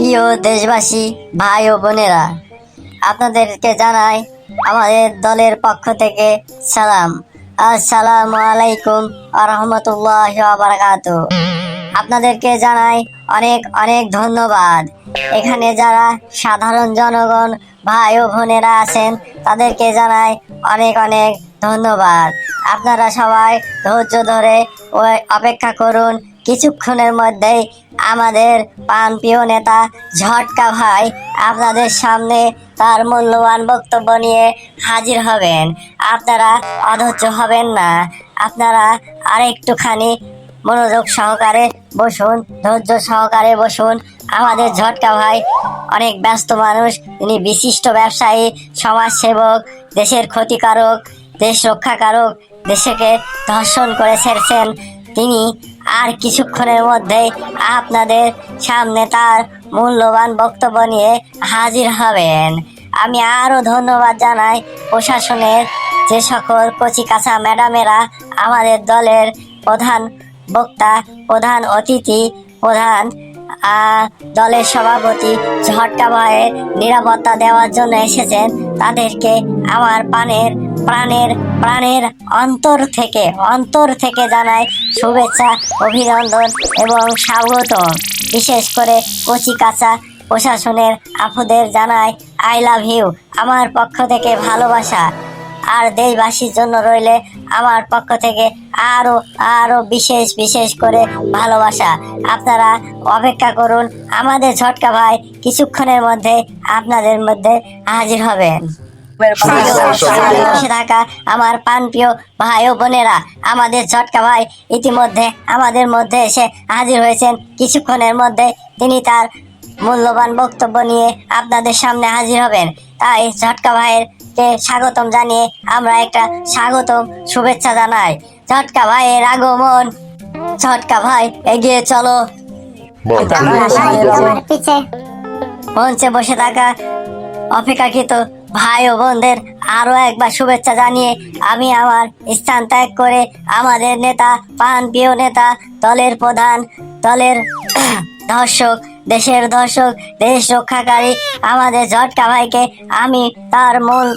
প্রিয় দেশবাসী, ভাই ও বোনেরা, আপনাদেরকে জানাই আমাদের দলের পক্ষ থেকে সালাম। আসসালামু আলাইকুম ওয়া রাহমাতুল্লাহি ওয়া বারাকাতুহু। আপনাদেরকে জানাই অনেক অনেক ধন্যবাদ। এখানে যারা সাধারণ জনগণ ভাই ও বোনেরা আছেন তাদেরকে জানাই অনেক অনেক ধন্যবাদ। আপনারা সবাই ধৈর্য ধরে অপেক্ষা করুন। কিছুক্ষণের মধ্যেই আমাদের প্রাণপ্রিয় নেতা ঝটকা ভাই আপনাদের সামনে তার মূল্যবান বক্তব্য নিয়ে হাজির হবেন। আপনারা অধৈর্য হবেন না, আপনারা আরেকটুখানি মনোযোগ সহকারে বসুন, ধৈর্য সহকারে বসুন। আমাদের ঝটকা ভাই অনেক ব্যস্ত মানুষ, তিনি বিশিষ্ট ব্যবসায়ী, সমাজসেবক, দেশের ক্ষতিকারক, দেশ রক্ষাকারক, দেশকে ধর্ষণ করে ছেড়েছেন। তিনি আর কিছুক্ষণের মধ্যেই আপনাদের সামনে তার মূল্যবান বক্তব্য নিয়ে হাজির হবেন। আমি আরও ধন্যবাদ জানাই প্রশাসনের যে সকল কচিকাঁচা ম্যাডামেরা আমাদের দলের প্রধান বক্তা, প্রধান অতিথি, প্রধান দলের সভাপতি ঝটকা ভাইয়ের নিরাপত্তা দেওয়ার জন্য এসেছেন। তাদেরকে আমার প্রাণের অন্তর থেকে জানাই শুভেচ্ছা, অভিনন্দন এবং স্বাগতম। বিশেষ করে কচিকাঁচা প্রশাসনের আপুদের জানাই আই লাভ ইউ, আমার পক্ষ থেকে ভালোবাসা। আর দেশবাসীর জন্য রইলে আমার পক্ষ থেকে আরো বিশেষ করে ভালোবাসা। আপনারা অপেক্ষা করুন, আমাদের ঝটকা ভাই কিছুক্ষণের মধ্যে আপনাদের মধ্যে হাজির হবেন। বসে থাকা আমার প্রাণপ্রিয় ভাই ও বোনেরা, আমাদের ঝটকা ভাই ইতিমধ্যে আমাদের মধ্যে এসে হাজির হয়েছেন। কিছুক্ষণের মধ্যে তিনি তার মূল্যবান বক্তব্য নিয়ে আপনাদের সামনে হাজির হবেন। তাই ঝটকা ভাইয়ের স্বাগতম জানিয়ে আমরা একটা স্বাগতম শুভেচ্ছা জানাই। ঝটকা ভাইয়ের আগমন। ঝটকা ভাই এগিয়ে চলো। মঞ্চে বসে থাকা অপেক্ষাকৃত ভাই ও বোনদের আরো একবার শুভেচ্ছা জানিয়ে আমি আমার স্থান ত্যাগ করে আমাদের নেতা, প্রাণপ্রিয় নেতা, দলের প্রধান, দলের দর্শক, দেশের দর্শক, দেশ রক্ষাকারী আমাদের ঝটকা ভাইকে আমি তার মূল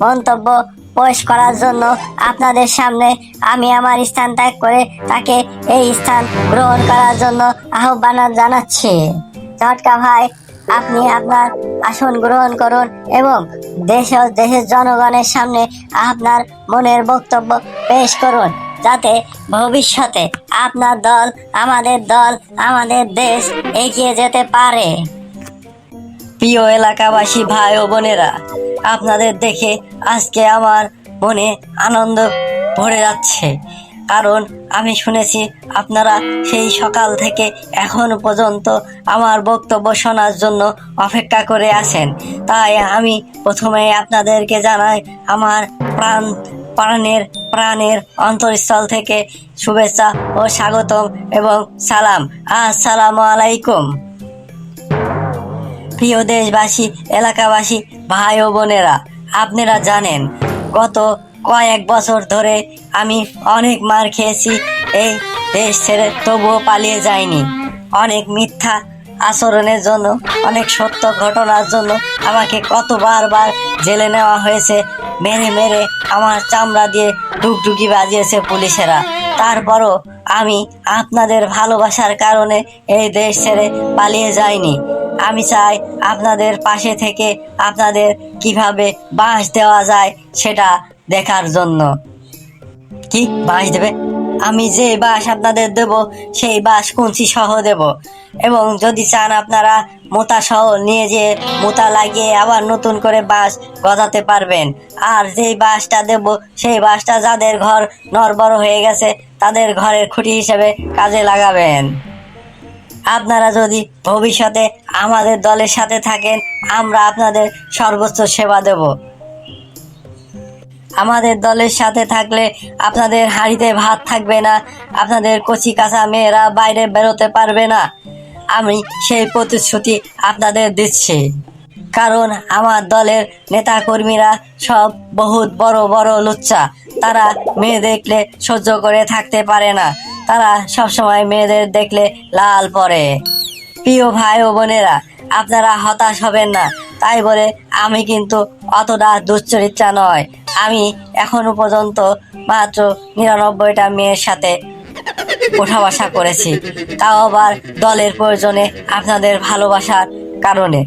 মন্তব্য পেশ করার জন্য আপনাদের সামনে আমি আমার স্থান ত্যাগ করে তাকে এই স্থান গ্রহণ করার জন্য আহ্বান জানাচ্ছি। ঝটকা ভাই, আপনি আপনার আসন গ্রহণ করুন এবং দেশের জনগণের সামনে আপনার মনের বক্তব্য পেশ করুন, যাতে ভবিষ্যতে আপনার দল, আমাদের দেশ এগিয়ে যেতে পারে। প্রিয় এলাকাবাসী ভাই ও বোনেরা, আপনাদের দেখে আজকে আমার মনে আনন্দ ভরে যাচ্ছে, কারণ আমি শুনেছি আপনারা সেই সকাল থেকে এখন পর্যন্ত আমার বক্তব্য শোনার জন্য অপেক্ষা করে আছেন। তাই আমি প্রথমে আপনাদেরকে জানাই আমার প্রাণের অন্তরস্থল থেকে শুভেচ্ছা ও স্বাগতম এবং সালাম। আসসালামু আলাইকুম। প্রিয় দেশবাসী, এলাকাবাসী, ভাই ও বোনেরা, আপনারা জানেন গত কয়েক বছর ধরে আমি অনেক মার খেয়েছি এই দেশ ছেড়ে, তবুও পালিয়ে যাইনি। অনেক মিথ্যা আচরণের জন্য, অনেক সত্য ঘটনার জন্য আমাকে কতবার জেলে নেওয়া হয়েছে। মেরে আমার চামড়া দিয়ে ডুগডুগি বাজিয়েছে পুলিশেরা। তারপরও আমি আপনাদের ভালোবাসার কারণে এই দেশ ছেড়ে পালিয়ে যাইনি। আমি চাই আপনাদের পাশে থেকে আপনাদের কিভাবে বাঁশ দেওয়া যায় সেটা দেখার জন্য। কি বাঁশ দেবে? আমি যে বাঁশ আপনাদের দেব সেই বাঁশ কুঞ্চি সহ দেব, এবং যদি চান আপনারা মোতা সহ নিয়ে যেয়ে মোতা লাগিয়ে আবার নতুন করে বাঁশ গজাতে পারবেন। আর যেই বাঁশটা দেব সেই বাঁশটা যাদের ঘর নড়বড় হয়ে গেছে তাদের ঘরের খুঁটি হিসেবে কাজে লাগাবেন। আপনারা যদি ভবিষ্যতে আমাদের দলের সাথে থাকেন, আমরা আপনাদের সর্বোচ্চ সেবা দেব। আমাদের দলের সাথে থাকলে আপনাদের হাঁড়িতে ভাত থাকবে না, আপনাদের কচি কাঁচা মেয়েরা বাইরে বেরোতে পারবে না। আমি সেই প্রতিশ্রুতি আপনাদের দিচ্ছি, কারণ আমার দলের নেতা কর্মীরা সব বহুত বড় লুচ্চা। তারা মেয়ে দেখলে সহ্য করে থাকতে পারে না। তারা সবসময় মেয়েদের দেখলে লাল পরে। প্রিয় ভাই ও বোনেরা, আপনারা হতাশ হবেন না। তাই বলে আমি কিন্তু অতটা দুশ্চরিত্রা নয়। আমি এখনো পর্যন্ত মাত্র 99টা মেয়ের সাথে ওঠা বসা করেছি, তাও আবার দলের প্রয়োজনে, আপনাদের ভালোবাসার কারণে।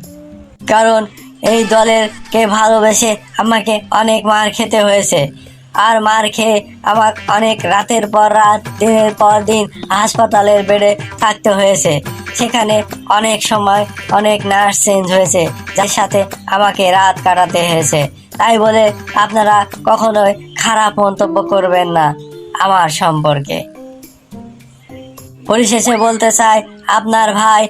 কারণ এই দলেরকে ভালোবেসে আমাকে অনেক মার খেতে হয়েছে। আর মার খেয়ে আমাকে অনেক রাতের পর রাত, দিনের পর দিন হাসপাতালের বেডে থাকতে হয়েছে। সেখানে অনেক সময় অনেক নার্স চেঞ্জ হয়েছে, যার সাথে আমাকে রাত কাটাতে হয়েছে। তাই বলে আপনারা কখনোই খারাপ মন্তব্য করবেন না আমার সম্পর্কে। পরিশেষে বলতে চাই, আপনার ভাই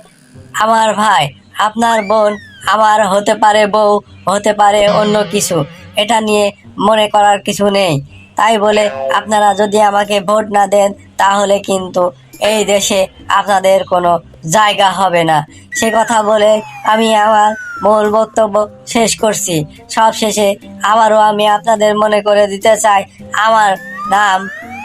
আমার ভাই, আপনার বোন আমার হতে পারে বউ, হতে পারে অন্য কিছু, এটা নিয়ে মনে করার কিছু নেই। তাই বলে আপনারা যদি আমাকে ভোট না দেন, তাহলে কিন্তু এই দেশে আপনাদের কোনো জায়গা হবে না। সে কথা বলে আমি আমার মূল বক্তব্য শেষ করছি। সব শেষে আবারও আমি আপনাদের মনে করে দিতে চাই, আমার নাম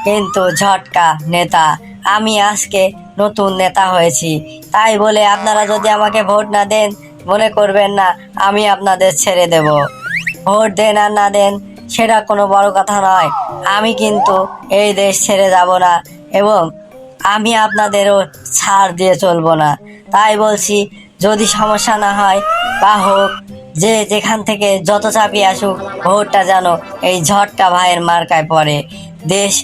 কিন্তু ঝটকা নেতা। আমি আজকে নতুন নেতা হয়েছি। তাই বলে আপনারা যদি আমাকে ভোট না দেন, মনে করবেন না আমি আপনাদের ছেড়ে দেব। ভোট দেন আর না দেন সেটা কোনো বড় কথা নয়। আমি কিন্তু এই দেশ ছেড়ে যাব না, এবং আমি আপনাদেরও ছাড় দিয়ে চলবো না। তাই বলছি, যদি সমস্যা না হয় বা হোক, যে যেখান থেকে যত চাপিয়ে আসুক, ভোটটা যেন এই ঝটকা ভাইয়ের মার্কায় পড়ে। দেশ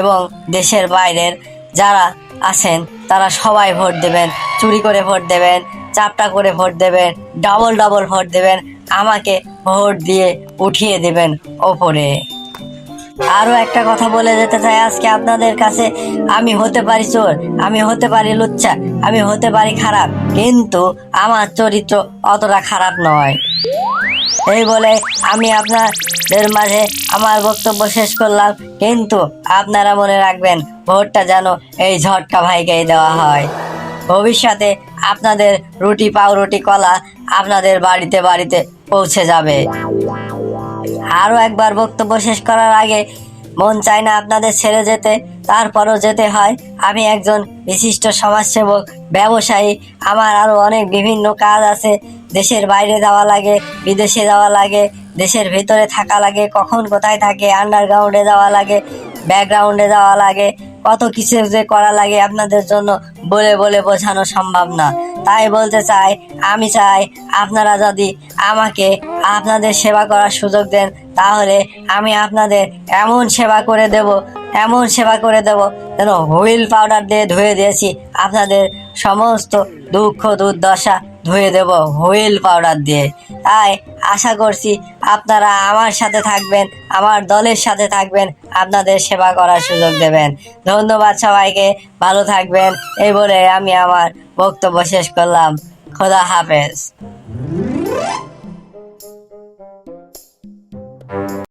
এবং দেশের বাইরের যারা আছেন তারা সবাই ভোট দেবেন, চুরি করে ভোট দেবেন, চাপটা করে ভোট দেবেন, ডবল ডবল ভোট দেবেন, আমাকে ভোট দিয়ে উঠিয়ে দেবেন ওপরে। আরো একটা কথা বলে যেতে চাই আজকে আপনাদের কাছে, আমি হতে পারি চোর, আমি হতে পারি লুচ্চা, আমি হতে পারি খারাপ, কিন্তু আমার চরিত্র অতটা খারাপ নয়। এই বলে আমি আপনাদের মাঝে আমার বক্তব্য শেষ করলাম। কিন্তু আপনারা মনে রাখবেন, ভোটটা যেন এই ঝটকা ভাইকেই দেওয়া হয়। ভবিষ্যতে আপনাদের রুটি পাউরুটি কলা আপনাদের বাড়িতে বাড়িতে পৌঁছে যাবে। আরো একবার বক্তব্য শেষ করার আগে, মন চায় না আপনাদের ছেড়ে যেতে, তারপরও যেতে হয়। আমি একজন বিশিষ্ট সমাজসেবক, ব্যবসায়ী। আমার আরো অনেক বিভিন্ন কাজ আছে। দেশের বাইরে যাওয়া লাগে, বিদেশে যাওয়া লাগে, দেশের ভিতরে থাকা লাগে, কখন কোথায় থাকে, আন্ডারগ্রাউন্ডে যাওয়া লাগে, ব্যাকগ্রাউন্ডে যাওয়া লাগে, কত কিছু যে করা লাগে আপনাদের জন্য বলে বলে বোঝানো সম্ভব না। তাই বলতে চাই, আমি চাই আপনারা যদি আমাকে আপনাদের সেবা করার সুযোগ দেন, তাহলে আমি আপনাদের এমন সেবা করে দেব, এমন সেবা করে দেব, যেন হুইল পাউডার দিয়ে ধুয়ে দিয়েছি আপনাদের সমস্ত দুঃখ দুর্দশা ধুয়ে দেব হুইল পাউডার দিয়ে। তাই আশা করছি আপনারা আমার সাথে থাকবেন, আমার দলের সাথে থাকবেন, আপনাদের সেবা করার সুযোগ দেবেন। ধন্যবাদ সবাইকে, ভালো থাকবেন। এই বলে আমি আমার বক্তব্য শেষ করলাম। খোদা হাফেজ।